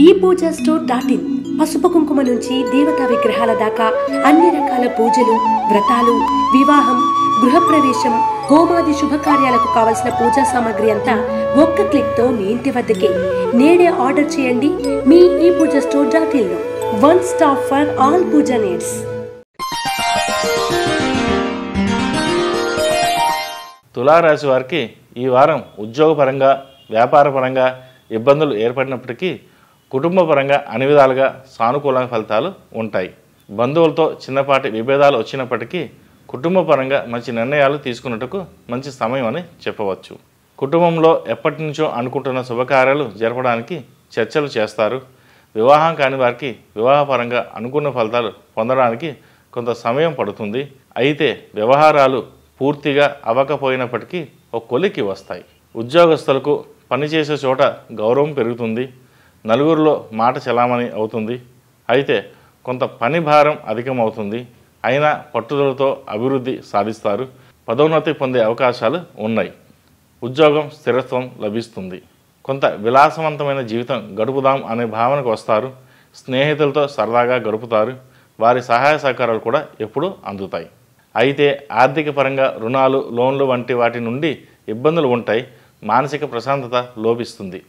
ePoojaStore.in పసుపు కుంకుమ నుంచి దేవతా విగ్రహాల దాకా అన్ని రకాల పూజలు, వ్రతాలు, వివాహం, గృహప్రవేశం, హోమాది శుభకార్యాలకు కావలసిన పూజా సామాగ్రి అంతా ఒక్క క్లిక్ తో మీ ఇంటి వద్దకే. నేడే ఆర్డర్ చేయండి మీ ePoojaStore.in లో. One stop for all puja needs. తులారాశి వారికి ఈ వారం ఉద్యోగపరంగా, వ్యాపారపరంగా ఇబ్బందులు ఏర్పడినప్పటికీ కుటుంబపరంగా అన్ని విధాలుగా సానుకూల ఫలితాలు ఉంటాయి. బంధువులతో చిన్నపాటి విభేదాలు వచ్చినప్పటికీ కుటుంబపరంగా మంచి నిర్ణయాలు తీసుకున్నట్టుకు మంచి సమయం అని చెప్పవచ్చు. కుటుంబంలో ఎప్పటి నుంచో అనుకుంటున్న శుభకార్యాలు జరపడానికి చర్చలు చేస్తారు. వివాహం కాని వారికి వివాహపరంగా అనుకున్న ఫలితాలు పొందడానికి కొంత సమయం పడుతుంది. అయితే వ్యవహారాలు పూర్తిగా అవ్వకపోయినప్పటికీ ఒక కొలిక్కి వస్తాయి. ఉద్యోగస్తులకు పనిచేసే చోట గౌరవం పెరుగుతుంది. నలుగురిలో మాట చలామణి అవుతుంది. అయితే కొంత పని భారం అధికమవుతుంది. అయినా పట్టుదలతో అభివృద్ధి సాధిస్తారు. పదోన్నతి పొందే అవకాశాలు ఉన్నాయి. ఉద్యోగం స్థిరత్వం లభిస్తుంది. కొంత విలాసవంతమైన జీవితం గడుపుదాం అనే భావనకు వస్తారు. స్నేహితులతో సరదాగా గడుపుతారు. వారి సహాయ సహకారాలు కూడా ఎప్పుడూ అందుతాయి. అయితే ఆర్థిక పరంగా రుణాలు, లోన్లు వంటి వాటి నుండి ఇబ్బందులు ఉంటాయి. మానసిక ప్రశాంతత లోపిస్తుంది.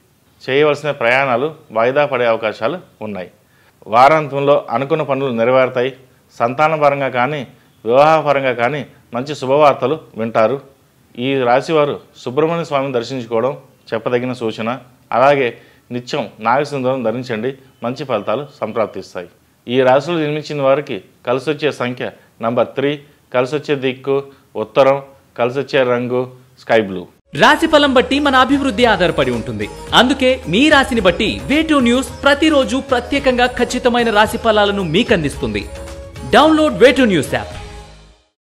చేయవలసిన ప్రయాణాలు వాయిదా పడే అవకాశాలు ఉన్నాయి. వారాంతంలో అనుకున్న పనులు నెరవేరుతాయి. సంతానపరంగా కానీ వివాహపరంగా కానీ మంచి శుభవార్తలు వింటారు. ఈ రాశివారు సుబ్రహ్మణ్య స్వామిని దర్శించుకోవడం చెప్పదగిన సూచన. అలాగే నిత్యం నాగసింధూరం ధరించండి. మంచి ఫలితాలు సంప్రాప్తిస్తాయి. ఈ రాశిలో జన్మించిన వారికి కలిసొచ్చే సంఖ్య నంబర్ 3, కలిసొచ్చే దిక్కు ఉత్తరం, కలిసొచ్చే రంగు స్కై బ్లూ. రాశి ఫలం బట్టి మన అభివృద్ధి ఆధారపడి ఉంటుంది. అందుకే మీ రాశిని బట్టి వే2 న్యూస్ ప్రతిరోజు ప్రత్యేకంగా ఖచ్చితమైన రాశి ఫలాలను మీకు అందిస్తుంది. Download Way two News app.